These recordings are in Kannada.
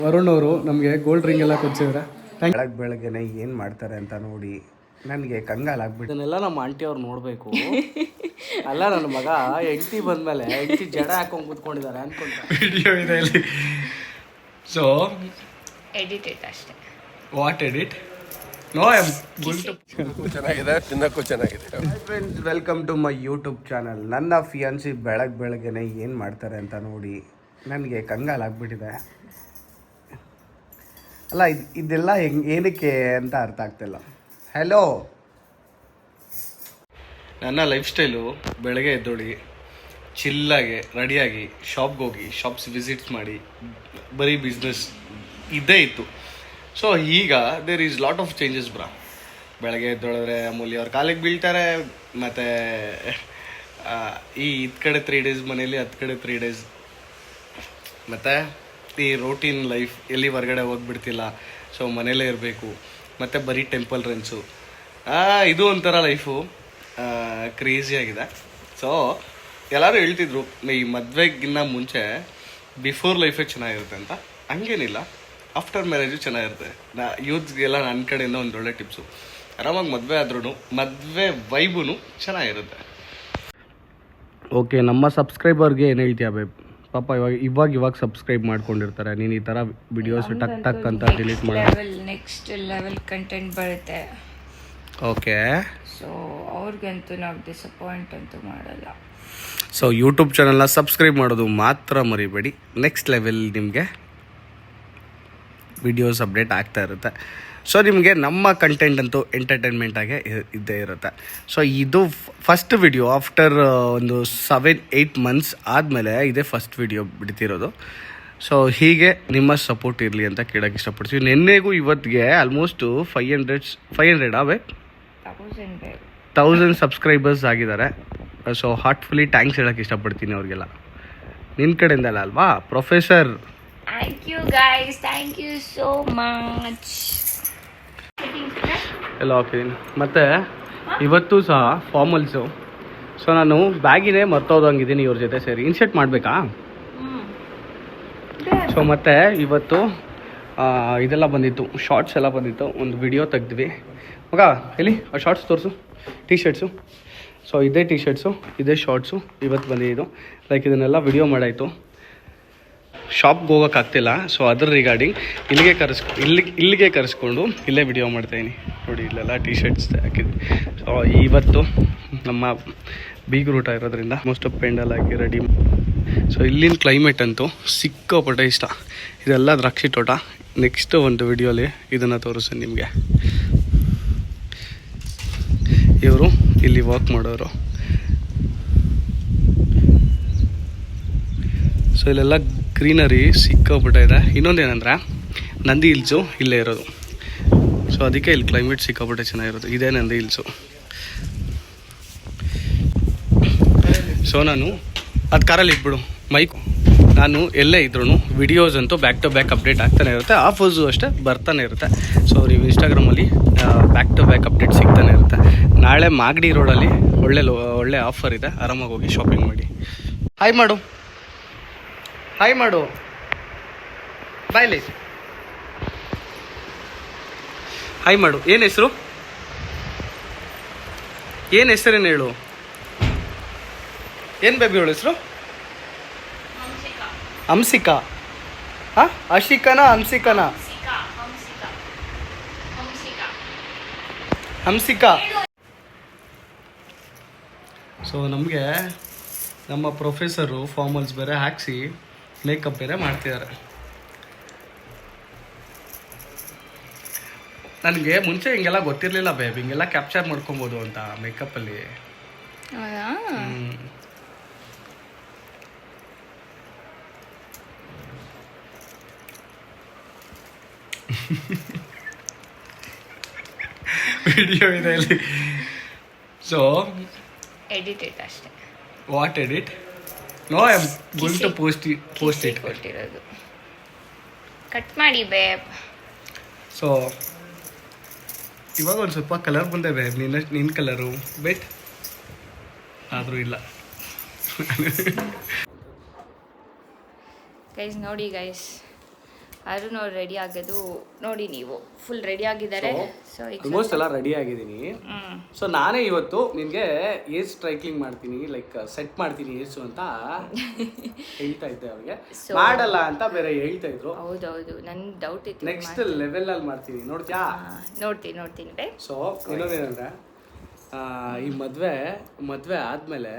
ವರುಣ್ ಅವರು ನಮಗೆ ಗೋಲ್ಡ್ ರಿಂಗ್ ಎಲ್ಲ ಕೊಡ್ಸಿದ್ರೆ ಬೆಳಗ್ಗೆನೆ ಏನು ಮಾಡ್ತಾರೆ ಅಂತ ನೋಡಿ ನನಗೆ ಕಂಗಾಲಾಗ್ಬಿಟ್ಟು ಇದನ್ನೆಲ್ಲ ನಮ್ಮ ಆಂಟಿ ಅವ್ರು ನೋಡಬೇಕು. ಅಲ್ಲ ನನ್ನ ಮಗ ಹೆಂಡತಿ ಬಂದಮೇಲೆ ಹೆಂಡತಿ ಜಡ ಹಾಕೊಂಡು ಕೂತ್ಕೊಂಡಿದ್ದಾರೆ ಅನ್ಕೊಂತ ವಿಡಿಯೋ ಇದೆ ಇಲ್ಲಿ. ಸೊ ಎಡಿಟ್ ಅಷ್ಟೇ. What edit? No I am going to ಚೆನ್ನಾಗಿದೆ, ತಿನ್ನಕ್ಕೂ ಚೆನ್ನಾಗಿದೆ. Friends, welcome to my YouTube channel. ನನ್ನ ಫಿಯಾನ್ಸಿ ಬೆಳಗ್ಗೆನೆ ಏನು ಮಾಡ್ತಾರೆ ಅಂತ ನೋಡಿ ನನಗೆ ಕಂಗಾಲಾಗ್ಬಿಟ್ಟಿದೆ. ಅಲ್ಲ ಇದೆಲ್ಲ ಏನಕ್ಕೆ ಅಂತ ಅರ್ಥ ಆಗ್ತಿಲ್ಲ. ಹಲೋ, ನನ್ನ ಲೈಫ್ ಸ್ಟೈಲು ಬೆಳಗ್ಗೆ ಎದ್ದೊಳಿ ಚಿಲ್ಲಾಗಿ ರೆಡಿಯಾಗಿ ಶಾಪ್ಗೆ ಹೋಗಿ ಶಾಪ್ಸ್ ವಿಸಿಟ್ಸ್ ಮಾಡಿ ಬರೀ ಬಿಸ್ನೆಸ್ ಇದ್ದೇ ಇತ್ತು. ಸೊ ಈಗ there is lot of changes bro. ಬೆಳಗ್ಗೆ ಎದ್ದೊಳಿದ್ರೆ ಅಮೂಲ್ಯ ಅವ್ರ ಕಾಲಿಗೆ ಬೀಳ್ತಾರೆ, ಮತ್ತು ಇದು ಕಡೆ 3 days ಮನೇಲಿ, ಹತ್ತು ಕಡೆ 3 days, ಮತ್ತು ಈ ರೋಟೀನ್ ಲೈಫ್ ಎಲ್ಲಿ ಹೊರಗಡೆ ಹೋಗ್ಬಿಡ್ತಿಲ್ಲ. ಸೊ ಮನೇಲೇ ಇರಬೇಕು, ಮತ್ತು ಬರೀ ಟೆಂಪಲ್ ರನ್ಸು, ಇದು ಒಂಥರ ಲೈಫು ಕ್ರೇಜಿಯಾಗಿದೆ. ಸೊ ಎಲ್ಲರೂ ಹೇಳ್ತಿದ್ರು ಈ ಮದುವೆಗಿನ್ನ ಮುಂಚೆ ಬಿಫೋರ್ ಲೈಫೇ ಚೆನ್ನಾಗಿರುತ್ತೆ ಅಂತ. ಹಂಗೇನಿಲ್ಲ, ಆಫ್ಟರ್ ಮ್ಯಾರೇಜು ಚೆನ್ನಾಗಿರುತ್ತೆ. ಯೂತ್ಸ್ಗೆಲ್ಲ ನನ್ನ ಕಡೆಯಿಂದ ಒಂದು ಒಳ್ಳೆ ಟಿಪ್ಸು. ಆರಾಮಾಗಿ ಮದುವೆ ಆದ್ರೂ ಮದುವೆ ವೈಬೂ ಚೆನ್ನಾಗಿರುತ್ತೆ. ಓಕೆ, ನಮ್ಮ ಸಬ್ಸ್ಕ್ರೈಬರ್ಗೆ ಏನು ಹೇಳ್ತೀಯ ಬೇಬ್? ಪಾಪ ಇವಾಗ ಸಬ್ಸ್ಕ್ರೈಬ್ ಮಾಡ್ಕೊಂಡಿರ್ತಾರೆ. ನೀನು ಈ ಥರ ವಿಡಿಯೋಸ್ ಟಕ್ ಅಂತ ಡಿಲೀಟ್ ಮಾಡಿ ನೆಕ್ಸ್ಟ್ ಲೆವೆಲ್ ಕಂಟೆಂಟ್ ಬರುತ್ತೆ. ಓಕೆ, ಸೊ ಅವ್ರಿಗಂತೂ ನಾವು ಡಿಸಪಾಯಿಂಟ್ ಅಂತೂ ಮಾಡಲ್ಲ. ಸೊ ಯೂಟ್ಯೂಬ್ ಚಾನಲ್ನ ಸಬ್ಸ್ಕ್ರೈಬ್ ಮಾಡೋದು ಮಾತ್ರ ಮರಿಬೇಡಿ. ನೆಕ್ಸ್ಟ್ ಲೆವೆಲ್ ನಿಮಗೆ ವಿಡಿಯೋಸ್ ಅಪ್ಡೇಟ್ ಆಗ್ತಾ ಇರುತ್ತೆ. ಸೊ ನಿಮಗೆ ನಮ್ಮ ಕಂಟೆಂಟ್ ಅಂತೂ ಎಂಟರ್ಟೈನ್ಮೆಂಟಾಗೆ ಇದ್ದೇ ಇರುತ್ತೆ. ಸೊ ಇದು ಫಸ್ಟ್ ವಿಡಿಯೋ ಆಫ್ಟರ್ ಒಂದು 7-8 months ಆದಮೇಲೆ ಇದೇ ಫಸ್ಟ್ ವಿಡಿಯೋ ಬಿಡ್ತಿರೋದು. ಸೊ ಹೀಗೆ ನಿಮ್ಮ ಸಪೋರ್ಟ್ ಇರಲಿ ಅಂತ ಕೇಳೋಕ್ಕೆ ಇಷ್ಟಪಡ್ತೀವಿ. ನಿನ್ನೆಗೂ ಇವತ್ತಿಗೆ ಆಲ್ಮೋಸ್ಟ್ 500 ಅವೇ 1000 ಸಬ್ಸ್ಕ್ರೈಬರ್ಸ್ ಆಗಿದ್ದಾರೆ. ಸೊ ಹಾರ್ಟ್ಫುಲಿ ಥ್ಯಾಂಕ್ಸ್ ಹೇಳೋಕ್ಕೆ ಇಷ್ಟಪಡ್ತೀನಿ ಅವ್ರಿಗೆಲ್ಲ. ನಿನ್ನ ಕಡೆಯಿಂದಲ್ಲ ಅಲ್ವಾ professor? Thank you guys, thank you so much. ಎಲ್ಲ ಹಾಕಿದ್ದೀನಿ. ಮತ್ತು ಇವತ್ತು ಸಹ ಫಾರ್ಮಲ್ಸು. ಸೊ ನಾನು ಬ್ಯಾಗಿನೇ ಮರ್ತೋದಂಗಿದ್ದೀನಿ ಇವ್ರ ಜೊತೆ ಸೇರಿ. ಇನ್ಸರ್ಟ್ ಮಾಡಬೇಕಾ? ಸೊ ಮತ್ತು ಇವತ್ತು ಇದೆಲ್ಲ ಬಂದಿತ್ತು, ಶಾರ್ಟ್ಸ್ ಎಲ್ಲ ಬಂದಿತ್ತು. ಒಂದು ವಿಡಿಯೋ ತೆಗ್ದ್ವಿ. ಮಗ ಎಲ್ಲಿ ಆ ಶಾರ್ಟ್ಸ್ ತೋರಿಸು, ಟಿ ಶರ್ಟ್ಸು. ಸೊ ಇದೇ ಟಿ ಶರ್ಟ್ಸು, ಇದೇ ಶಾರ್ಟ್ಸು ಇವತ್ತು ಬಂದಿದ್ದು. ಲೈಕ್ ಇದನ್ನೆಲ್ಲ ವಿಡಿಯೋ ಮಾಡಾಯಿತು. ಶಾಪ್ಗೆ ಹೋಗೋಕ್ಕಾಗ್ತಿಲ್ಲ. ಸೊ ಅದ್ರ ರಿಗಾರ್ಡಿಂಗ್ ಇಲ್ಲಿಗೆ ಕರೆಸ್ಕೊಂಡು ಇಲ್ಲೇ ವಿಡಿಯೋ ಮಾಡ್ತಾಯಿದ್ದೀನಿ. ನೋಡಿ ಇಲ್ಲೆಲ್ಲ ಟಿ ಶರ್ಟ್ಸ್ ಹಾಕಿದ್ವಿ. ಸೊ ಇವತ್ತು ನಮ್ಮ ಬೀಗ್ ರೂಟ ಇರೋದ್ರಿಂದ most of pandal hockey ready. So ಇಲ್ಲಿನ ಕ್ಲೈಮೇಟ್ ಅಂತೂ ಸಿಕ್ಕಾಪಟ್ಟೆ ಇಷ್ಟ. ಇದೆಲ್ಲ ದ್ರಾಕ್ಷಿ ತೋಟ. ನೆಕ್ಸ್ಟ್ ಒಂದು ವಿಡಿಯೋಲಿ ಇದನ್ನು ತೋರಿಸ್ತೀನಿ ನಿಮಗೆ. ಇವರು ಇಲ್ಲಿ ವಾಕ್ ಮಾಡೋರು. ಸೊ ಇಲ್ಲೆಲ್ಲ ಗ್ರೀನರಿ ಸಿಕ್ಕಾಪಟ್ಟೆ ಇದೆ. ಇನ್ನೊಂದೇನೆಂದರೆ ನಂದಿ ಹಿಲ್ಸು ಇಲ್ಲೇ ಇರೋದು. ಸೊ ಅದಕ್ಕೆ ಇಲ್ಲಿ ಕ್ಲೈಮೇಟ್ ಸಿಕ್ಕಾಪಟ್ಟೆ ಚೆನ್ನಾಗಿರೋದು. ಇದೇ ನಂದಿ ಹಿಲ್ಸು. ಸೊ ನಾನು ಅದು ಕಾರಲ್ಲಿ ಇಟ್ಬಿಡು ಮೈಕು. ನಾನು ಎಲ್ಲೇ ಇದ್ರೂ ವಿಡಿಯೋಸ್ ಅಂತೂ ಬ್ಯಾಕ್ ಟು ಬ್ಯಾಕ್ ಅಪ್ಡೇಟ್ ಆಗ್ತಾನೆ ಇರುತ್ತೆ. ಆಫರ್ಸು ಅಷ್ಟೇ ಬರ್ತಾನೆ ಇರುತ್ತೆ. ಸೊ ನೀವು ಇನ್ಸ್ಟಾಗ್ರಾಮಲ್ಲಿ ಬ್ಯಾಕ್ ಟು ಬ್ಯಾಕ್ ಅಪ್ಡೇಟ್ ಸಿಗ್ತಾನೆ ಇರುತ್ತೆ. ನಾಳೆ ಮಾಗಡಿ ರೋಡಲ್ಲಿ ಒಳ್ಳೆ ಆಫರ್ ಇದೆ. ಆರಾಮಾಗಿ ಹೋಗಿ ಶಾಪಿಂಗ್ ಮಾಡಿ. ಹಾಯ್ ಮಾಡು, ಹಾಯ್ ಮಾಡು, ಬಾಯ್ಲಿ ಹಾಯ್ ಮಾಡು. ಏನು ಹೆಸರು? ಏನು ಹೆಸರೇನು ಹೇಳು? ಏನು ಬೇಬಿ ಹೇಳು ಹೆಸರು? ಹಂಸಿಕಾ. ಹಾಂ, ಅಶಿಕನಾ ಹಂಸಿಕನಾ? ಹಂಸಿಕಾ. ಸೊ ನಮಗೆ ನಮ್ಮ ಪ್ರೊಫೆಸರು ಫಾರ್ಮಲ್ಸ್ ಬೇರೆ ಹಾಕಿಸಿ ಮೇಕಪ್ ಬೇರೆ ಮಾಡ್ತಿದ್ದಾರೆ. ನನಗೆ ಮುಂಚೆ ಹಿಂಗೆಲ್ಲ ಗೊತ್ತಿರಲಿಲ್ಲ ಬೇಬ್, ಹಿಂಗೆಲ್ಲ ಕ್ಯಾಪ್ಚರ್ ಮಾಡ್ಕೊಬೋದು ಅಂತ ಮೇಕಪ್ಪಲ್ಲಿ. ವಿಡಿಯೋ ಇದೆ ಇಲ್ಲಿ. ಸೊ ಎಡಿಟ್ ಅಷ್ಟೇ. What edit? No I am going to post it. ಕೊಟ್ಟಿರೋದು ಕಟ್ ಮಾಡಿ ಬೇಬ್. ಸೊ ಇವಾಗ ಒಂದು ಸ್ವಲ್ಪ ಕಲರ್ ಬಂದೆ ಬೇಬ್. ನಿನ್ನ ಕಲರು ಬೆಟ್ ಆದರೂ ಇಲ್ಲ. ಗೈಸ್ ನೋಡಿ ಗೈಸ್, ಅರುಣ್ ಅವ್ರು ರೆಡಿ ಆಗೋದು ನೋಡಿ ನೀವು ಫುಲ್ ರೆಡಿ ಆಗಿದ್ದಾರೆ. ಸೊ ಈಗ ಆಲ್ಮೋಸ್ಟ್ ಎಲ್ಲ ರೆಡಿ ಆಗಿದ್ದೀನಿ. ಸೊ ನಾನೇ ಇವತ್ತು ನಿನಗೆ ಏರ್ ಸ್ಟ್ರೈಕ್ಲಿಂಗ್ ಮಾಡ್ತೀನಿ, ಲೈಕ್ ಸೆಟ್ ಮಾಡ್ತೀನಿ ಏರ್ಸು ಅಂತ ಹೇಳ್ತಾ ಇದ್ದೆ ಅವ್ರಿಗೆ. ಮಾಡಲ್ಲ ಅಂತ ಬೇರೆ ಹೇಳ್ತಾ ಇದ್ರು. ಹೌದೌದು, ನನ್ಗೆ ಡೌಟ್ ಇತ್ತು. ನೆಕ್ಸ್ಟ್ ಲೆವೆಲ್ ಅಲ್ಲಿ ಮಾಡ್ತೀನಿ, ನೋಡ್ತೀಯಾ? ನೋಡ್ತೀನಿ ಬೇ. ಸೊ ಇನ್ನೊಂದೇನಂದ್ರೆ ಈ ಮದುವೆ ಆದಮೇಲೆ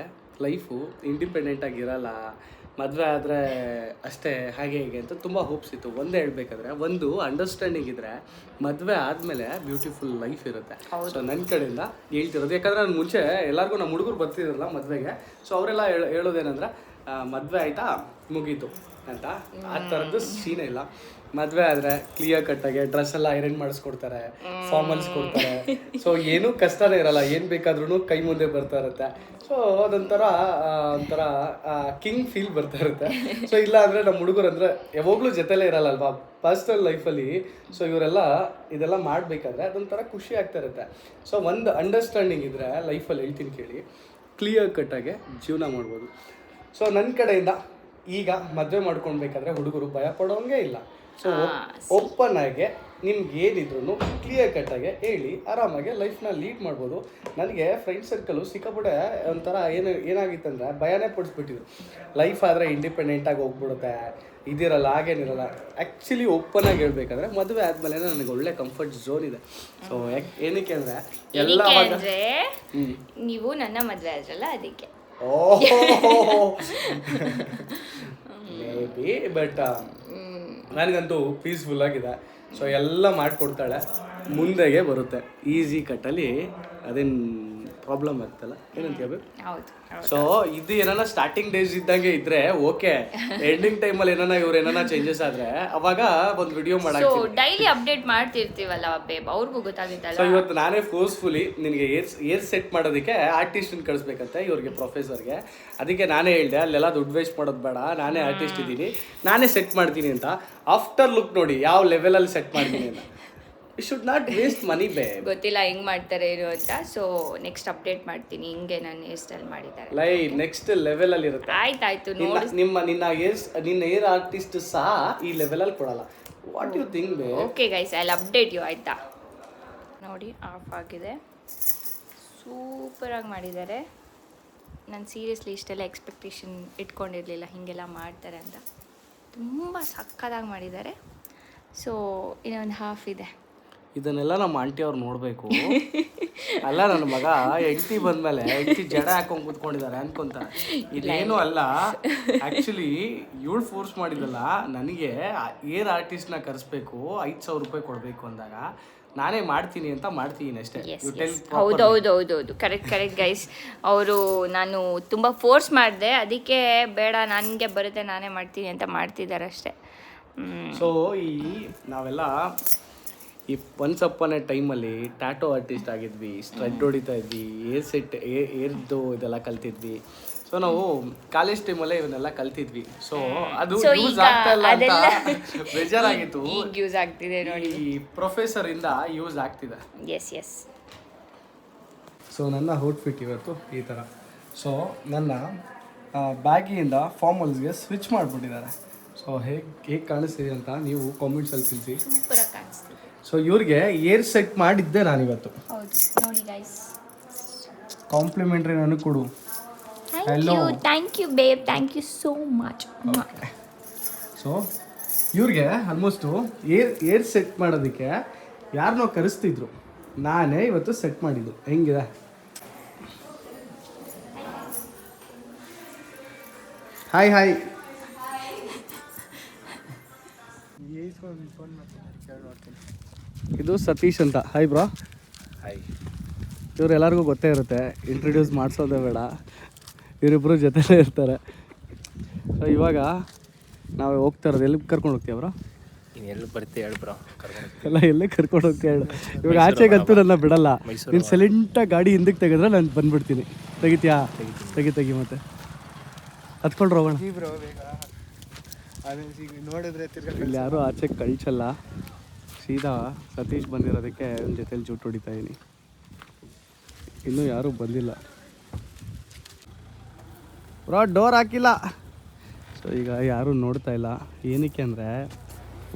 ಲೈಫು ಇಂಡಿಪೆಂಡೆಂಟ್ ಆಗಿರಲ್ಲ, ಮದುವೆ ಆದರೆ ಅಷ್ಟೇ ಹಾಗೆ ಹೀಗೆ ಅಂತ ತುಂಬ ಹೋಪ್ಸ್ ಇತ್ತು. ಒಂದೇ ಹೇಳ್ಬೇಕಾದ್ರೆ ಒಂದು ಅಂಡರ್ಸ್ಟ್ಯಾಂಡಿಂಗ್ ಇದ್ದರೆ ಮದುವೆ ಆದಮೇಲೆ ಬ್ಯೂಟಿಫುಲ್ ಲೈಫ್ ಇರುತ್ತೆ. ಸೊ ನನ್ನ ಕಡೆಯಿಂದ ಹೇಳ್ತಿರೋದು, ಯಾಕಂದರೆ ನಾನು ಮುಂಚೆ ಎಲ್ಲರಿಗೂ ನಮ್ಮ ಹುಡುಗರು ಬರ್ತಿದ್ರಲ್ಲ ಮದುವೆಗೆ, ಸೊ ಅವರೆಲ್ಲ ಹೇಳೋದೇನಂದ್ರೆ ಮದುವೆ ಆಯಿತಾ ಮುಗೀತು ಅಂತ. ಆ ಥರದ್ದು ಸೀನೇ ಇಲ್ಲ. ಮದುವೆ ಆದರೆ ಕ್ಲಿಯರ್ ಕಟ್ಟಾಗೆ ಡ್ರೆಸ್ ಎಲ್ಲ ಐರನ್ ಮಾಡಿಸ್ಕೊಡ್ತಾರೆ, ಫಾರ್ಮಲ್ಸ್ ಕೊಡ್ತಾರೆ. ಸೊ ಏನೂ ಕಷ್ಟನೇ ಇರಲ್ಲ, ಏನು ಬೇಕಾದ್ರೂ ಕೈ ಮುಂದೆ ಬರ್ತಾ ಇರುತ್ತೆ. ಸೊ ಅದೊಂಥರ ಕಿಂಗ್ ಫೀಲ್ ಬರ್ತಾ ಇರುತ್ತೆ. ಸೊ ಇಲ್ಲ ಅಂದರೆ ನಮ್ಮ ಹುಡುಗರು ಅಂದರೆ ಯಾವಾಗಲೂ ಜೊತೆಲೇ ಇರಲ್ಲ ಅಲ್ವಾ ಪರ್ಸ್ನಲ್ ಲೈಫಲ್ಲಿ. ಸೊ ಇದೆಲ್ಲ ಮಾಡಬೇಕಾದ್ರೆ ಅದೊಂಥರ ಖುಷಿ ಆಗ್ತಾ ಇರುತ್ತೆ. ಸೊ ಒಂದು ಅಂಡರ್ಸ್ಟ್ಯಾಂಡಿಂಗ್ ಇದ್ದರೆ ಲೈಫಲ್ಲಿ ಹೇಳ್ತೀನಿ ಕೇಳಿ, ಕ್ಲಿಯರ್ ಕಟ್ಟಾಗೆ ಜೀವನ ಮಾಡ್ಬೋದು. ಸೊ ನನ್ನ ಕಡೆಯಿಂದ ಈಗ ಮದುವೆ ಮಾಡ್ಕೊಳ್ಬೇಕಾದ್ರೆ ಹುಡುಗರು ಭಯ ಪಡೋಂಗೆ ಇಲ್ಲ. ಸೊ ಓಪನ್ ಆಗಿ ನಿಮ್ಗೆ ಏನಿದ್ರು ಕ್ಲಿಯರ್ ಕಟ್ಟಾಗೆ ಹೇಳಿ ಆರಾಮಾಗಿ ಲೈಫ್ನ ಲೀಡ್ ಮಾಡ್ಬೋದು. ನನಗೆ ಫ್ರೆಂಡ್ ಸರ್ಕಲು ಸಿಕ್ಕಾಪಟ್ಟೆ ಒಂಥರ ಏನಾಗಿತ್ತಂದ್ರೆ ಭಯನೇ ಪಡಿಸ್ಬಿಟ್ಟಿದ್ರು. ಲೈಫ್ ಆದರೆ ಇಂಡಿಪೆಂಡೆಂಟಾಗಿ ಹೋಗ್ಬಿಡುತ್ತೆ, ಇದಿರಲ್ಲ ಹಾಗೇನಿರಲ್ಲ. ಆ್ಯಕ್ಚುಲಿ ಓಪನ್ ಆಗಿ ಹೇಳ್ಬೇಕಾದ್ರೆ ಮದುವೆ ಆದಮೇಲೆ ನನಗೆ ಒಳ್ಳೆ ಕಂಫರ್ಟ್ ಝೋನ್ ಇದೆ. ಸೊ ಏನಕ್ಕೆ ಅಂದರೆ ಎಲ್ಲ ನೀವು ನನ್ನ ಮದುವೆ ಆದ್ರಲ್ಲ ಅದಕ್ಕೆ. ಮೇ ಬಿ, ಬಟ್ ನನಗಂತೂ ಪೀಸ್ಫುಲ್ ಆಗಿದೆ. ಸೊ ಎಲ್ಲ ಮಾಡಿಕೊಡ್ತಾಳೆ, ಮುಂದೆಗೆ ಬರುತ್ತೆ ಈಸಿ ಕಟ್ಟಲ್ಲಿ. ಅದೇನು ಪ್ರಾಬ್ಲಮ್ ಆಗ್ತಲ್ಲ, ಏನಂತೀಯ? ಸೊ ಇದು ಏನಾನ ಸ್ಟಾರ್ಟಿಂಗ್ ಡೇಸ್ ಇದ್ದಂಗೆ ಇದ್ರೆ ಓಕೆ, ಎಂಡಿಂಗ್ ಟೈಮಲ್ಲಿ ಏನಾನ ಚೇಂಜಸ್ ಆದ್ರೆ ಅವಾಗ ಒಂದು ವಿಡಿಯೋ ಮಾಡಾಕ್ತೀನಿ. ಡೈಲಿ ಅಪ್ಡೇಟ್ ಮಾಡ್ತಿರ್ತೀವಲ್ಲ ಬೇಬ್, ಅವ್ರಿಗೂ ಗೊತ್ತಾಗುತ್ತಲ್ಲ. ಸೊ ಇವತ್ತು ನಾನೇ ಫೋರ್ಸ್ಫುಲಿ ನಿನಗೆ ಏರ್ ಸೆಟ್ ಮಾಡೋದಕ್ಕೆ ಆರ್ಟಿಸ್ಟನ್ನು ಕಳಿಸ್ಬೇಕಂತೆ ಇವ್ರಿಗೆ, ಪ್ರೊಫೆಸರ್ಗೆ. ಅದಕ್ಕೆ ನಾನೇ ಹೇಳಿದೆ ಅಲ್ಲೆಲ್ಲ ದುಡ್ಡು ವೇಸ್ಟ್ ಮಾಡೋದು ಬೇಡ, ನಾನೇ ಆರ್ಟಿಸ್ಟ್ ಇದ್ದೀನಿ, ನಾನೇ ಸೆಟ್ ಮಾಡ್ತೀನಿ ಅಂತ. ಆಫ್ಟರ್ ಲುಕ್ ನೋಡಿ ಯಾವ ಲೆವೆಲಲ್ಲಿ ಸೆಟ್ ಮಾಡ್ತೀನಿ ಅಂತ. You should not waste money bae. ಗೊತ್ತಿಲ್ಲ ಹೆಂಗ್ ಮಾಡ್ತಾರೆ ಇರೋ ಅಂತ. ಸೊ ನೆಕ್ಸ್ಟ್ ಅಪ್ಡೇಟ್ ಮಾಡ್ತೀನಿ ಹಿಂಗೆ ನಾನು ಹೇರ್ ಸ್ಟೈಲ್ ಮಾಡಿದ್ದಾರೆ. ನೆಕ್ಸ್ಟ್ ಲೆವೆಲ್ ಅಲ್ಲಿ ಇರುತ್ತೆ. ಆಯ್ತಾಯ್ತು, ನಿನ್ನ ಏರ್ ಆರ್ಟಿಸ್ಟ್ ಸಹ ಈ ಲೆವೆಲ್ ಅಲ್ಲಿ ಕೊಡಲ್ಲ. What you think bae? Okay guys, I will update you. ಆಯ್ತಾ ನೋಡಿ, ಆಫ್ ಆಗಿದೆ, ಸೂಪರಾಗಿ ಮಾಡಿದ್ದಾರೆ. ನಾನು ಸೀರಿಯಸ್ಲಿ ಇಷ್ಟೆಲ್ಲ ಎಕ್ಸ್ಪೆಕ್ಟೇಷನ್ ಇಟ್ಕೊಂಡಿರಲಿಲ್ಲ ಹೀಗೆಲ್ಲ ಮಾಡ್ತಾರೆ ಅಂತ. ತುಂಬ ಸಕ್ಕತ್ತಾಗಿ ಮಾಡಿದ್ದಾರೆ. ಸೊ ಇನ್ನೊಂದು ಹಾಫ್ ಇದೆ. ಇದನ್ನೆಲ್ಲ ನಮ್ಮ ಆಂಟಿ ಅವ್ರು ನೋಡಬೇಕು. ಅಲ್ಲ ನನ್ನ ಮಗ ಹೆಂಡತಿ ಬಂದಮೇಲೆ ಹೆಂಡತಿ ಜಡ ಹಾಕೊಂಡು ಕೂತ್ಕೊಂಡಿದ್ದಾರೆ ಅನ್ಕೊಂತ. ಇದೇನು ಅಲ್ಲ, ಆ್ಯಕ್ಚುಲಿ ಇವಳು ಫೋರ್ಸ್ ಮಾಡಿದಲ್ಲ ನನಗೆ ಏರ್ ಆರ್ಟಿಸ್ಟ್ನ ಕರೆಸ್ಬೇಕು, 5,000 ರೂಪಾಯಿ ಕೊಡಬೇಕು ಅಂದಾಗ ನಾನೇ ಮಾಡ್ತೀನಿ ಅಂತ ಮಾಡ್ತೀನಿ ಅಷ್ಟೇ. ಹೌದೌದೌದೌದು, ಕರೆಕ್ಟ್ ಗೈಸ್. ಅವರು ನಾನು ತುಂಬ ಫೋರ್ಸ್ ಮಾಡಿದೆ, ಅದಕ್ಕೆ ಬೇಡ ನನಗೆ ಬರುತ್ತೆ ನಾನೇ ಮಾಡ್ತೀನಿ ಅಂತ ಮಾಡ್ತಿದ್ದಾರೆ ಅಷ್ಟೇ. ಸೊ ನಾವೆಲ್ಲ ಈ ಒನ್ಸ್ ಅಪ್ಪನ್ ಎ ಟೈಮಲ್ಲಿ ಟ್ಯಾಟೋ ಆರ್ಟಿಸ್ಟ್ ಆಗಿದ್ವಿ, ಸ್ಟ್ರೆಡ್ ಹೊಡಿತಾ ಇದ್ವಿ, ಏರ್ದು ಇದೆಲ್ಲ ಕಲ್ತಿದ್ವಿ. ಸೊ ನಾವು ಕಾಲೇಜ್ ಟೈಮಲ್ಲೇ ಇವನ್ನೆಲ್ಲ ಕಲ್ತಿದ್ವಿ. ಸೊ ಅದು ಯೂಸ್ ಆಗ್ತಾ ಇಲ್ಲ ಅಂತ ಬೇಜಾರಾಗಿತ್ತು. ಯೂಸ್ ಆಗ್ತಿದೆ ನೋಡಿ, ಈ ಪ್ರೊಫೆಸರ್ ಇಂದ ಯೂಸ್ ಆಗ್ತಿದೆ. ಎಸ್. ಸೊ ನನ್ನ ಔಟ್ಫಿಟ್ ಇವತ್ತು ಈ ಥರ. ಸೊ ನನ್ನ ಬ್ಯಾಗಿಯಿಂದ ಫಾರ್ಮಲ್ಸ್ಗೆ ಸ್ವಿಚ್ ಮಾಡಿಬಿಟ್ಟಿದ್ದಾರೆ. ಸೊ ಹೇಗೆ ಕಾಣಿಸ್ತಿದೆ ಅಂತ ನೀವು ಕಾಮೆಂಟ್ಸಲ್ಲಿ ತಿಳಿಸಿ. ಸೂಪರಾಗಿ ಕಾಣಿಸ್ತಿದೆ. ಸೊ ಇವ್ರಿಗೆ ಏರ್ ಸೆಟ್ ಮಾಡಿದ್ದೆ ನಾನಿವತ್ತು. ಹೌದು ನೋಡಿ ಗೈಸ್, ಕಾಂಪ್ಲಿಮೆಂಟ್ರಿ ನನಗೆ ಕೊಡು. Thank you babe, thank you so much. So ಇವ್ರಿಗೆ ಆಲ್ಮೋಸ್ಟು ಏರ್ ಸೆಟ್ ಮಾಡೋದಕ್ಕೆ ಯಾರನ್ನೋ ಕರೆಸ್ತಿದ್ರು, ನಾನೇ ಇವತ್ತು ಸೆಟ್ ಮಾಡಿದ್ದು. ಹೆಂಗಿದೆ? ಹಾಯ್. ಇದು ಸತೀಶ್ ಅಂತ. Hi bro. ಹಾಯ್. ಇವ್ರು ಎಲ್ಲರಿಗೂ ಗೊತ್ತೇ ಇರುತ್ತೆ, ಇಂಟ್ರೊಡ್ಯೂಸ್ ಮಾಡಿಸೋದೇ ಬೇಡ, ಇವರಿಬ್ಬರು ಜೊತೆಲೇ ಇರ್ತಾರೆ. ಸೊ ಇವಾಗ ನಾವು ಹೋಗ್ತಾ ಇರೋದು ಎಲ್ಲಿ ಕರ್ಕೊಂಡು ಹೋಗ್ತೀಯ ಬ್ರೋ? ಎಲ್ಲಿ ಬರ್ತೀಯ ಹೇಳು ಬ್ರೋ, ಎಲ್ಲ ಎಲ್ಲೇ ಕರ್ಕೊಂಡು ಹೋಗ್ತೀಯ ಹೇಳು. ಇವಾಗ ಆಚೆಗಂತೂ ನನ್ನ ಬಿಡಲ್ಲ. ನೀನು ಸೈಲೆಂಟಾಗಿ ಗಾಡಿ ಹಿಂದಕ್ಕೆ ತೆಗೆದ್ರೆ ನಾನು ಬಂದುಬಿಡ್ತೀನಿ. ತೆಗಿತೀಯಾ? ತೆಗಿ ಮತ್ತೆ ಹತ್ಕೊಂಡ್ರು ಹೋಗೋಣ. ಇಲ್ಲಿ ಯಾರೂ ಆಚೆ ಕಳ್ಸಲ್ಲ. ಸೀದಾ ಸತೀಶ್ ಬಂದಿರೋದಕ್ಕೆ ಒಂದು ಜೊತೆಲಿ ಜೂಟ್ ಹೊಡಿತಾ ಇದೀನಿ. ಇನ್ನೂ ಯಾರೂ ಬಂದಿಲ್ಲ ಬ್ರೋ, ಡೋರ್ ಹಾಕಿಲ್ಲ. ಸೊ ಈಗ ಯಾರೂ ನೋಡ್ತಾ ಇಲ್ಲ. ಏನಕ್ಕೆ ಅಂದರೆ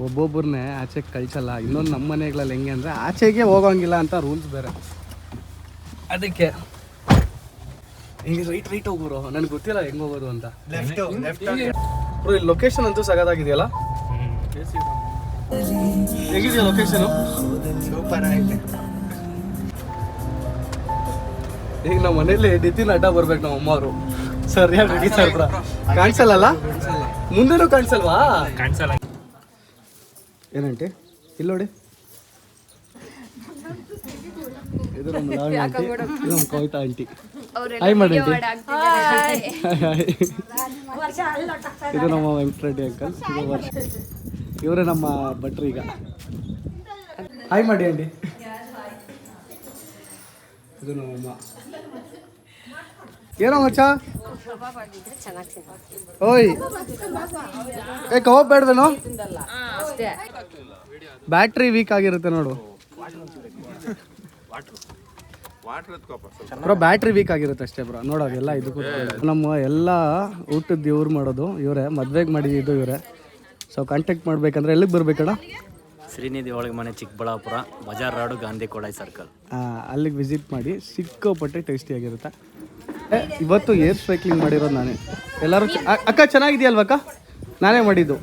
ಒಬ್ಬೊಬ್ಬರನ್ನೇ ಆಚೆಗೆ ಕಳ್ಸಲ್ಲ. ಇನ್ನೊಂದು ನಮ್ಮ ಮನೆಗಳಲ್ಲಿ ಹೆಂಗೆ ಅಂದರೆ ಆಚೆಗೆ ಹೋಗೋಂಗಿಲ್ಲ ಅಂತ ರೂಲ್ಸ್ ಬೇರೆ. ಅದಕ್ಕೆ ಹಿಂಗೆ ರೈಟ್ ಹೋಗೋರು. ನನಗೆ ಗೊತ್ತಿಲ್ಲ ಹೆಂಗೆ ಹೋಗೋದು ಅಂತ. ಬ್ರೋ ಇಲ್ಲಿ ಲೊಕೇಶನ್ ಅಂತೂ ಸಗದಾಗಿದೆಯಲ್ಲ. ಹೇಗಿದೆಯಾ ಲೊಕೇಶನು? ಸೂಪರ್ ಆಗಿದೆ. ಈಗ ನಮ್ಮ ಮನೇಲಿ ನಿತಿನ್ ಅಡ್ಡ ಬರ್ಬೇಕು ನಮ್ಮ ಅಮ್ಮವರು. ಸರಿಯಾಗಿ ರೆಡಿ ಸರ್ ಬ್ರ. ಕಾಣಿಸಲ್ಲ ಮುಂದೆನೂ ಕಾಣಿಸಲ್ವಾ? ಕಾಣಿಸಲ್ಲ. ಏನಂಟಿ ಇಲ್ಲಿ ನೋಡಿ, ಇದು ನಮ್ಮ ಲಾವಣ್ಯ ಆಂಟಿ, ಇದು ನಮ್ಮ ಕವಿತಾ ಆಂಟಿ. ಹಾಯ್ ಮಾಡಿ ಆಂಟಿ. ಇದು ನಮ್ಮ ವೆಂಕಟರೆಡ್ಡಿ ಅಂಕಲ್, ಇದು ವರ್ಷ. ಇವರೇ ನಮ್ಮ ಭಟ್ರು ಈಗ. ಹಾಯ್ ಮಾಡಿ ಆಂಟಿ. ಇದು ನಮ್ಮಮ್ಮ. ಏನೋ ಮಚ್ಚ ಓಯ್ ಏ ಕಬಾಬ್ ಬೇಡವೇನೋ? ಬ್ಯಾಟ್ರಿ ವೀಕ್ ಆಗಿರುತ್ತೆ ನೋಡು ಬ್ರೋ, ಬ್ಯಾಟ್ರಿ ವೀಕ್ ಆಗಿರುತ್ತೆ ಅಷ್ಟೇ ಬ್ರೋ. ನೋಡೋದೆಲ್ಲ ಇದು ನಮ್ಮ ಎಲ್ಲ ಊಟದ್ದು ಇವ್ರು ಮಾಡೋದು ಇವರೇ. ಮದ್ವೆಗೆ ಮಾಡಿದ್ದು ಇವರೇ. ಸೊ ಕಾಂಟ್ಯಾಕ್ಟ್ ಮಾಡ್ಬೇಕಂದ್ರೆ ಎಲ್ಲಿಗೆ ಬರ್ಬೇಕಣ್ಣ? ಶ್ರೀನಿಧಿ ಒಳಗೆ ಮನೆ, ಚಿಕ್ಕಬಳ್ಳಾಪುರ, ಬಜಾರ್ ರೋಡು, ಗಾಂಧಿ ಕೋಡಾಯಿ ಸರ್ಕಲ್. ಅಲ್ಲಿಗೆ ವಿಸಿಟ್ ಮಾಡಿ. ಸಿಕ್ಕಾಪಟ್ಟೆ ಟೇಸ್ಟಿಯಾಗಿರುತ್ತೆ. ಇವತ್ತು ಏರ್ ಸ್ಟ್ರೈಕ್ಲಿಂಗ್ ಮಾಡಿರೋದು ನಾನೇ. ಎಲ್ಲರೂ ಅಕ್ಕ ಚೆನ್ನಾಗಿದೆಯಲ್ವ ಅಕ್ಕ? ನಾನೇ ಮಾಡಿದ್ದು.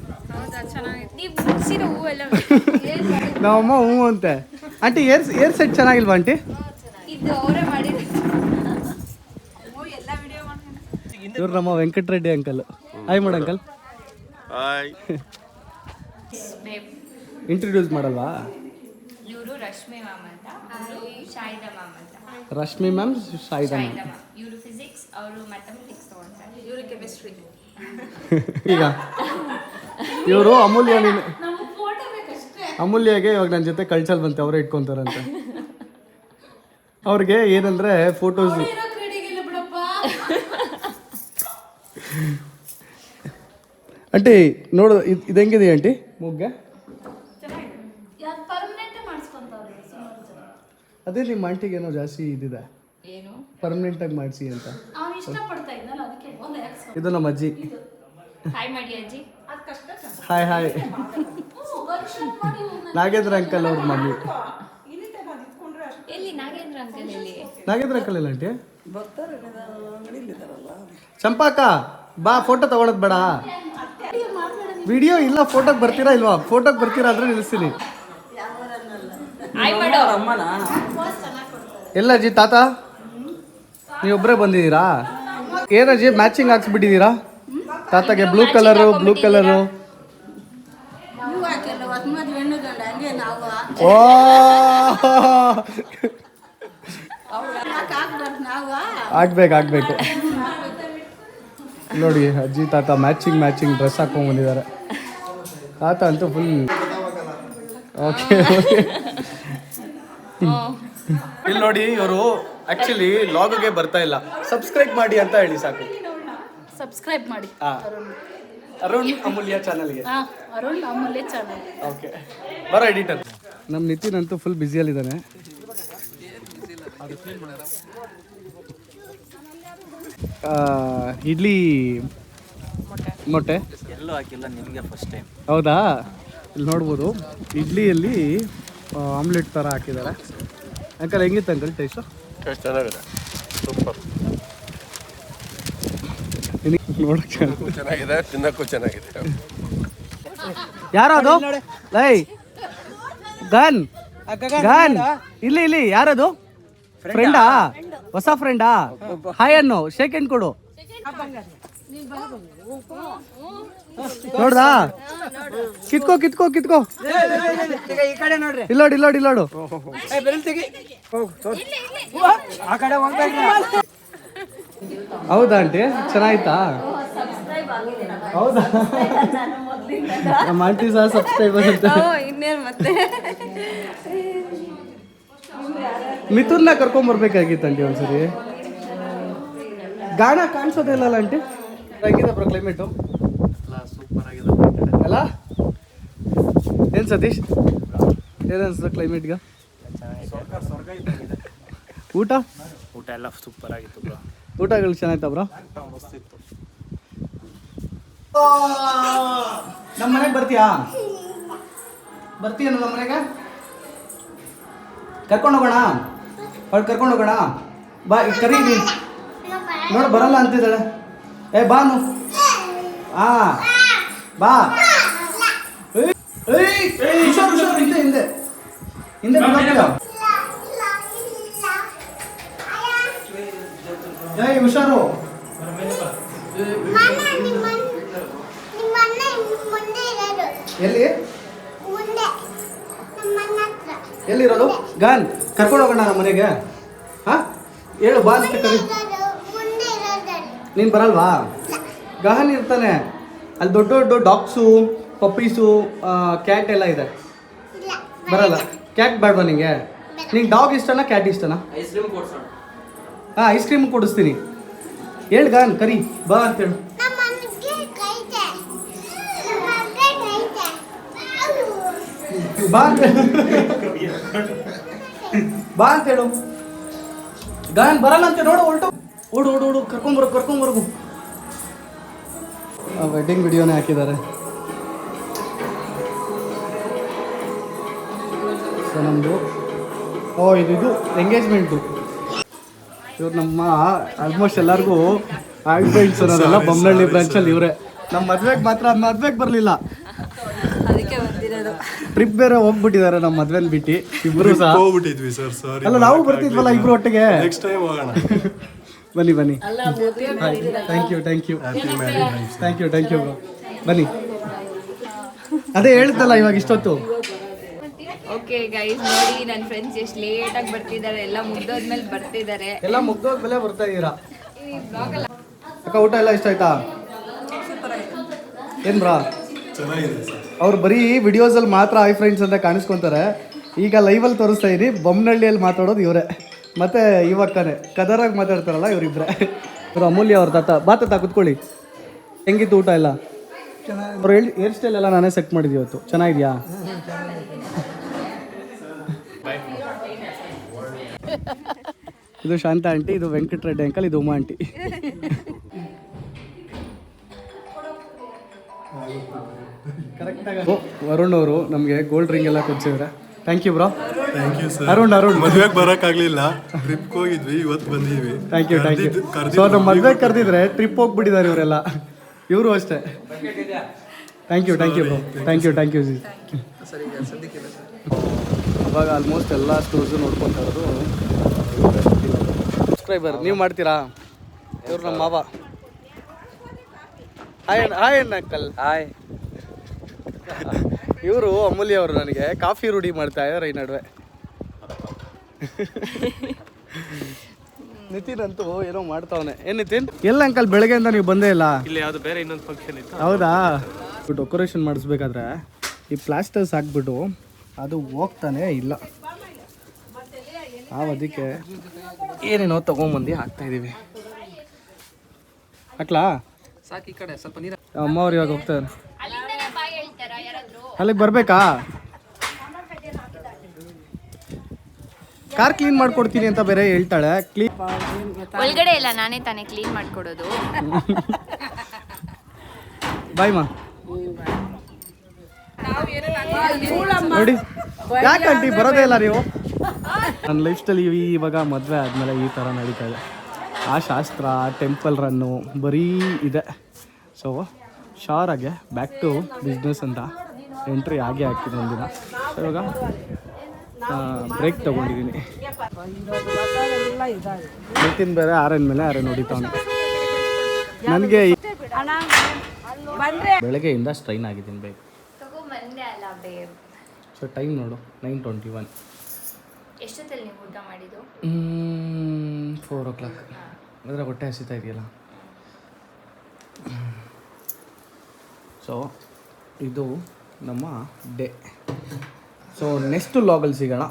ನಮ್ಮಮ್ಮ ಹ್ಞೂ ಅಂತೆ. ಆಂಟಿ ಏರ್ ಸೆಟ್ ಚೆನ್ನಾಗಿಲ್ವಾ ಆಂಟಿ? ಇವ್ರು ನಮ್ಮ ವೆಂಕಟರೆಡ್ಡಿ ಅಂಕಲ್. ಹಾಯ್ ಮಾಡು ಅಂಕಲ್. ಇಂಟ್ರೊಡ್ಯೂಸ್ ಮಾಡಲ್ವಾ? ಇವರು ರಶ್ಮಿ ಮ್ಯಾಮ್ ಅಂತ, ಅವರು ಶಾಹಿದಾ ಮ್ಯಾಮ್ ಅಂತ. Rashmi ma'am, Shahida ma'am. ಇವರು ಫಿಸಿಕ್ಸ್, ಅವರು ಮ್ಯಾಥಮೆಟಿಕ್ಸ್ ತಗೊಂತಾರೆ, ಇವರು ಕೆಮಿಸ್ಟ್ರಿ. ಈಗ ಇವರು ಅಮೂಲ್ಯ, ಅಮೂಲ್ಯಗೆ ಇವಾಗ ನನ್ನ ಜೊತೆ ಕಳ್ಸಲ್ ಬಂತೆ, ಅವರೇ ಇಟ್ಕೊಂತಾರಂತೆ. ಅವ್ರಿಗೆ ಏನಂದ್ರೆ ಫೋಟೋಸ್. ಆಂಟಿ ನೋಡು, ಇದು ಹೆಂಗಿದೆ ಆಂಟಿ ಮುಗ್ಗೆ? ಅದೇ ನಿಮ್ಮ ಆಂಟಿಗೆ ಏನೋ ಜಾಸ್ತಿ ಇದಿದೆ, ಪರ್ಮನೆಂಟ್ ಆಗಿ ಮಾಡಿಸಿ ಅಂತ. ಇದು ನಮ್ಮ ಅಜ್ಜಿ. ಹಾಯ್ ಮಾಡಿ ಅಜ್ಜಿ. Hi hi. ನಾಗೇಂದ್ರ ಅಂಕಲ್ ಅವ್ರ ಮಮ್ಮಿ. ಎಲ್ಲಿ ನಾಗೇಂದ್ರ ಅಂಕಲ್? ಎಲ್ಲಿ ನಾಗೇಂದ್ರ ಅಂಕಲ್ ಇಲ್ಲ ಆಂಟಿ? ಚಂಪಾಕ ಬಾ, ಫೋಟೋ ತಗೊಳೋದು ಬೇಡ. ವಿಡಿಯೋ ಇಲ್ಲ, ಫೋಟೋಗೆ ಬರ್ತೀರಾ ಇಲ್ವಾ? ಫೋಟೋಗೆ ಬರ್ತೀರಾ ಅಂದ್ರೆ ನಿಲ್ಲಿಸ್ತೀನಿ. ಎಲ್ಲ ಅಜ್ಜಿ ತಾತ ನೀವೊಬ್ಬರೇ ಬಂದಿದ್ದೀರಾ? ಏನಜ್ಜಿ ಮ್ಯಾಚಿಂಗ್ ಹಾಕ್ಸ್ಬಿಟ್ಟಿದ್ದೀರಾ ತಾತಗೆ? ಬ್ಲೂ ಕಲರು ಓ ಆಗ್ಬೇಕು. ನೋಡಿ ಅಜ್ಜಿ ತಾತ ಮ್ಯಾಚಿಂಗ್ ಡ್ರೆಸ್ ಹಾಕೊಂಡ್ ಬಂದಿದ್ದಾರೆ. ತಾತ ಅಂತೂ ಫುಲ್ ಓಕೆ. ಇಲ್ಲಿ ನೋಡಿ, ಇವರು ಆಕ್ಚುಲಿ ಲಾಗ್ಗೆ ಬರ್ತಾ ಇಲ್ಲ. ಸಬ್ಸ್ಕ್ರೈಬ್ ಮಾಡಿ ಅಂತ ಹೇಳಿ ಸಾಕು. ಸಬ್ಸ್ಕ್ರೈಬ್ ಮಾಡಿ ಅರುಣ್ ಅಮೂಲ್ಯ ಚಾನಲ್ಗೆ. ಅರುಣ್ ಅಮೂಲ್ಯ ಚಾನಲ್. ಓಕೆ ಬರೋ ಎಡಿಟರ್. ನಮ್ಮ ನಿತಿನ್ ಅಂತೂ ಫುಲ್ ಬ್ಯುಸಿಯಲ್ಲಿದ್ದಾನೆ. ಇಡ್ಲಿ ಮೊಟ್ಟೆ ಎಲ್ಲೂ ಹಾಕಿಲ್ಲ, ನಿಮಗೆ ಫಸ್ಟ್ ಟೈಮ್. ಹೌದಾ? ಇಲ್ಲಿ ನೋಡ್ಬೋದು, ಇಡ್ಲಿಯಲ್ಲಿ ಆಮ್ಲೆಟ್ ಥರ ಹಾಕಿದ್ದಾರೆ. ಅಂಕಲ್ ಹೆಂಗಿತ್ತು ಅಂಕಲ್ ಟೇಸ್ಟು? ಚೆನ್ನಾಗಿದೆ, ಸೂಪರ್. ನೋಡಕ್ಕೆ ಚೆನ್ನಾಗಿದೆ, ತಿನ್ನಕ್ಕೂ ಚೆನ್ನಾಗಿದೆ. ಯಾರದು? ಲೈ ಗನ್ ಇಲ್ಲಿ ಯಾರದು? ಫ್ರೆಂಡಾ? ಹೊಸ ಫ್ರೆಂಡಾ? ಹಾಯ್ ಅನ್ನು ಶೇಕ್ ಹ್ಯಾಂಡ್ ಕೊಡು. ನೋಡ್ದಾ? ಕಿತ್ಕೋ ಇಲ್ಲೋಡು. ಹೌದಾ ಆಂಟಿ? ಚೆನ್ನಾಯ್ತಾ? ಹೌದಾ? ನಮ್ಮ ಆಂಟಿ ಸಹ ಸಬ್ಸ್ಕ್ರೈಬರ್ ಅಂತ. ಮಿಥುನ್ನ ಕರ್ಕೊಂಬರ್ಬೇಕಾಗಿತ್ತು ಆಂಟಿ ಒಂದ್ಸರಿ. ಗಾಣ ಕಾಣಿಸೋದಿಲ್ಲ ಆಂಟಿ. ಹೆಂಗಿದೆ ಬ್ರೋ ಕ್ಲೈಮೇಟು? ಸೂಪರ್ ಆಗಿದೆ ಅಲ್ಲ? ಏನು ಸತೀಶ್, ಏನು ಅನ್ಸುತ್ತೆ ಕ್ಲೈಮೇಟ್ಗೆ? ಊಟ ಎಲ್ಲ ಸೂಪರ್ ಆಗಿತ್ತು ಬ್ರೋ. ಊಟಗಳು ಚೆನ್ನಾಯ್ತಾ ಬ್ರೋ? ನಮ್ಮ ಮನೆಗೆ ಬರ್ತೀಯಾ? ಬರ್ತೀಯ ನಮ್ಮ ಮನೆಗೆ? ಕರ್ಕೊಂಡು ಹೋಗೋಣ, ಅವಳು ಕರ್ಕೊಂಡು ಹೋಗೋಣ. ಬಾ ಕರೀ ನೋಡು, ಬರಲ್ಲ ಅಂತಿದ್ದಾಳೆ. ಏ ಬಾನು, ಬಾ. ಹುಷಾರು, ಹಿಂದೆ ಹಿಂದೆ ಹಿಂದೆ ಬಿಡೋಕ್ಕಿಲ್ಲ. ಏಯ್ ಹುಷಾರು. ಎಲ್ಲಿ ಎಲ್ಲಿರೋದು? ಗಾನ್ ಕರ್ಕೊಂಡು ಹೋಗೋಣ ನಮ್ಮ ಮನೆಗೆ. ಹಾ ಹೇಳು, ಬಾ ಅಂತ ಕರಿ. ನೀನು ಬರಲ್ವಾ? ಗಹನ್ ಇರ್ತಾನೆ ಅಲ್ಲಿ. ದೊಡ್ಡ ದೊಡ್ಡ ಡಾಗ್ಸು, ಪಪ್ಪೀಸು, ಕ್ಯಾಟ್ ಎಲ್ಲ ಇದೆ. ಬರಲ್ಲ? ಕ್ಯಾಟ್ ಬೇಡವಾ ನಿಂಗೆ? ನಿಂಗೆ ಡಾಗ್ ಇಷ್ಟನಾ ಕ್ಯಾಟ್ ಇಷ್ಟನಾ? ಹಾಂ, ಐಸ್ ಕ್ರೀಮ್ ಕೊಡಿಸ್ತೀನಿ. ಹೇಳು ಗಾನ್, ಕರಿ, ಬಾ ಅಂತೇಳು. ಬಾ ಅಂತ ಬಾ ಅಂತೇಳು. ಗಾನ್ ಬರಲ್ಲ ಅಂತ ನೋಡು, ಹೊರಟು ಓಡು ಓಡು ಓಡು, ಕರ್ಕೊಂಬರ್ಗು. ವೆಡ್ಡಿಂಗ್ ವಿಡಿಯೋನೇ ಹಾಕಿದ್ದಾರೆ. ಸೊ ನಮ್ಮದು ಇದು ಎಂಗೇಜ್ಮೆಂಟು. ಇವ್ರು ನಮ್ಮ ಆಲ್ಮೋಸ್ಟ್ ಎಲ್ಲರಿಗೂ ಆಕ್ಸಿಡೆಂಟ್ಸ್ ಅನ್ನೋದೆಲ್ಲ ಬೊಮ್ಮನಹಳ್ಳಿ ಬ್ರಾಂಚಲ್ಲಿ ಇವರೇ. ನಮ್ಮ ಮದ್ವೆಗೆ ಮಾತ್ರ ಮದ್ವೆಗೆ ಬರಲಿಲ್ಲ, ಅದಕ್ಕೆ ಬಂದಿರೋದು. ಟ್ರಿಪ್ ಬೇರೆ ಹೋಗ್ಬಿಟ್ಟಿದ್ದಾರೆ ನಮ್ಮ ಮದ್ವೆನ ಬಿಟ್ಟು. ಇಬ್ರು ಸಹ ಹೋಗ್ಬಿಟ್ಟಿದ್ವಿ ಸರ್, ಸಾರಿ. ಅಲ್ಲ, ನಾವು ಬರ್ತಿದ್ವಲ್ಲ ಇಬ್ರು ಒಟ್ಟಿಗೆ. ನೆಕ್ಸ್ಟ್ ಟೈಮ್ ಹೋಗೋಣ. ಬನ್ನಿ ಥ್ಯಾಂಕ್ ಯು ಬ್ರೋ. ಬನ್ನಿ. ಅದೇ ಹೇಳ್ತಲ್ಲ ಇವಾಗ ಇಷ್ಟೊತ್ತು. ಓಕೆ ಗೈಸ್, ನೋಡಿ ನನ್ನ ಫ್ರೆಂಡ್ಸ್ ಎಷ್ಟು ಲೇಟಾಗಿ ಬರ್ತಿದ್ದಾರೆ. ಎಲ್ಲ ಮುಗ್ದೋದ್ಮೇಲೆ ಬರ್ತಿದ್ದಾರೆ. ಎಲ್ಲ ಮುಗ್ದೋದ್ಮೇಲೆ ಬರ್ತಾ ಇದ್ದೀರಾ? ಅಕ್ಕ, ಊಟ ಎಲ್ಲ ಇಷ್ಟ ಆಯ್ತಾ? ಏನ್ ಬ್ರಾ? ಚೆನ್ನಾಗಿದೆ ಸರ್. ಅವ್ರು ಬರೀ ವಿಡಿಯೋಸಲ್ಲಿ ಮಾತ್ರ ಐ ಫ್ರೆಂಡ್ಸ್ ಅಂತ ಕಾಣಿಸ್ಕೊತಾರೆ. ಈಗ ಲೈವಲ್ಲಿ ತೋರಿಸ್ತಾ ಇರಿ, ಬೊಮ್ಮನಹಳ್ಳಿಯಲ್ಲಿ ಮಾತಾಡೋದು ಇವರೇ. ಮತ್ತೆ ಇವಕ್ಕನೇ ಕದರಾಗಿ ಮಾತಾಡ್ತಾರಲ್ಲ ಇವರಿಬ್ರೆ. ಇವರು ಅಮೂಲ್ಯ ಅವ್ರ ತಾತ. ಬಾ ತಾತ, ಕುತ್ಕೊಳ್ಳಿ. ಹೆಂಗಿತ್ತು ಊಟ ಎಲ್ಲ? ಅವ್ರು ಹೇರ್ ಸ್ಟೈಲ್ ಎಲ್ಲ ನಾನೇ ಸೆಟ್ ಮಾಡಿದ್ವಿ ಇವತ್ತು. ಚೆನ್ನಾಗಿದ್ಯಾ? ಇದು ಶಾಂತ ಆಂಟಿ, ಇದು ವೆಂಕಟರೆಡ್ಡಿ ಅಂಕಲ್, ಇದು ಉಮಾ ಆಂಟಿ. ಕರೆಕ್ಟಾಗಿ ವರುಣ್ ಅವರು ನಮಗೆ ಗೋಲ್ಡ್ ರಿಂಗ್ ಎಲ್ಲ ಕೊಡ್ಸಿದ್ರೆ. Thank you bro. Thank you sir. Arun ಮದುವೆಗೆ ಬರೋಕ್ಕಾಗಲಿಲ್ಲ, ಟ್ರಿಪ್ಗೆ ಹೋಗಿದ್ವಿ, ಇವತ್ತು ಬಂದಿದ್ವಿ. Thank you. ಸೊ ನಮ್ಮ ಮದುವೆಗೆ ಕರೆದಿದ್ರೆ ಟ್ರಿಪ್ ಹೋಗ್ಬಿಟ್ಟಿದ್ದಾರೆ ಇವರೆಲ್ಲ. ಇವರು ಅಷ್ಟೇ. Thank you bro. Thank you ji. ಇವಾಗ ಆಲ್ಮೋಸ್ಟ್ ಎಲ್ಲ ಸ್ಟೋರ್ಸು ನೋಡ್ಕೊತಾ ಇರೋದು. ಸಬ್ಸ್ಕ್ರೈಬರ್ ನೀವು ಮಾಡ್ತೀರಾ? ಇವ್ರು ನಮ್ಮ ಮಾವ. Hi uncle. ಹಾಯ್. ಇವರು ಅಮೂಲ್ಯ ಅವರು ನನಗೆ ಕಾಫಿ ರೂಢಿ ಮಾಡ್ತಾ ಇದ್ದಾರೆ ಈ ನಡುವೆ. ನಿತಿನ್ ಅಂತೂ ಏನೋ ಮಾಡ್ತಾವನೆ. ಏನ್ ನಿತಿನ್? ಎಲ್ಲ ಅಂಕಲ್ ಬೆಳಗ್ಗೆಯಿಂದ ನೀವು ಬಂದೇ ಇಲ್ಲ? ಇಲ್ಲಿ ಯಾವುದು ಬೇರೆ ಇನ್ನೊಂದು ಫಂಕ್ಷನ್ ಇತ್ತು. ಹೌದಾ? ಡೆಕೋರೇಷನ್ ಮಾಡಿಸ್ಬೇಕಾದ್ರೆ ಈ ಪ್ಲಾಸ್ಟರ್ಸ್ ಹಾಕ್ಬಿಟ್ಟು ಅದು ಹೋಗ್ತಾನೆ ಇಲ್ಲ. ಅದಕ್ಕೆ ಏನೇನೋ ತೊಗೊಂಬಂದು ಹಾಕ್ತಾ ಇದ್ದೀವಿ. ಹಾಕ್ಲಾ? ಸಾಕು, ಈ ಕಡೆ ಸ್ವಲ್ಪ ನೀರು. ಅಮ್ಮ ಅವ್ರು ಇವಾಗ ಹೋಗ್ತಾರೆ. ಅಲ್ಲಿಗೆ ಬರ್ಬೇಕಾ? ಕಾರ್ ಕ್ಲೀನ್ ಮಾಡ್ಕೊಡ್ತೀನಿ ಅಂತ ಬೇರೆ ಹೇಳ್ತಾಳೆ. ಕ್ಲೀನ್ ಒಳಗಡೆ ಇಲ್ಲ, ನಾನೇ ತಾನೇ ಕ್ಲೀನ್ ಮಾಡ್ಕೊಡೋದು. ಬಾಯ್ ಮಾ. ನೋಡಿ ಯಾಕೆ ಆಂಟಿ ಬರೋದೇ ಇಲ್ಲ ನೀವು? ನನ್ನ ಲೈಫ್ ಸ್ಟೈಲ್ ಇವಾಗ ಮದುವೆ ಆದಮೇಲೆ ಈ ಥರ ನಡೀತಾ ಇದೆ. ಆ ಶಾಸ್ತ್ರ, ಟೆಂಪಲ್ ರನ್ನು ಬರೀ ಇದೆ. ಸೊ ಶಾರಾಗೆ ಬ್ಯಾಕ್ ಟು ಬಿಸ್ನೆಸ್ ಅಂತ ಎಂಟ್ರಿ ಆಗೇ ಹಾಕಿದೆ ಒಂದಿನ. ಸೊ ಇವಾಗ ಬ್ರೇಕ್ ತೊಗೊಂಡಿದ್ದೀನಿ. ನಿತಿನ್ ಬೇರೆ ಆರನ್ ಮೇಲೆ ಆರನ್ ಹೊಡಿತಾವನೆ. ನನಗೆ ಬೆಳಗ್ಗೆಯಿಂದ ಸ್ಟ್ರೈನ್ ಆಗಿದ್ದೀನಿ ಬೇಕು. ಸೊ ಟೈಮ್ ನೋಡು, 9:21. ಎಷ್ಟೊತ್ತಲ್ಲಿ ನೀವು ಊಟ ಮಾಡಿದ್ದು? 4 o'clock. ಅದರ ಹೊಟ್ಟೆ ಹಸಿತಾ ಇದೆಯಲ್ಲ. ಸೊ ಇದು ನಮ್ಮ ಡೇ. ಸೊ ನೆಕ್ಸ್ಟ್ ವ್ಲಾಗಲ್ಲಿ ಸಿಗೋಣ.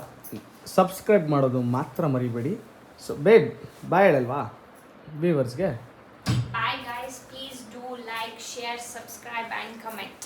ಸಬ್ಸ್ಕ್ರೈಬ್ ಮಾಡೋದು ಮಾತ್ರ ಮರಿಬೇಡಿ. ಸೊ ಬಾಯ್ ಹೇಳಲ್ವಾ ವ್ಯೂವರ್ಸ್ಗೆ? Bye guys, please do like, share, subscribe and comment.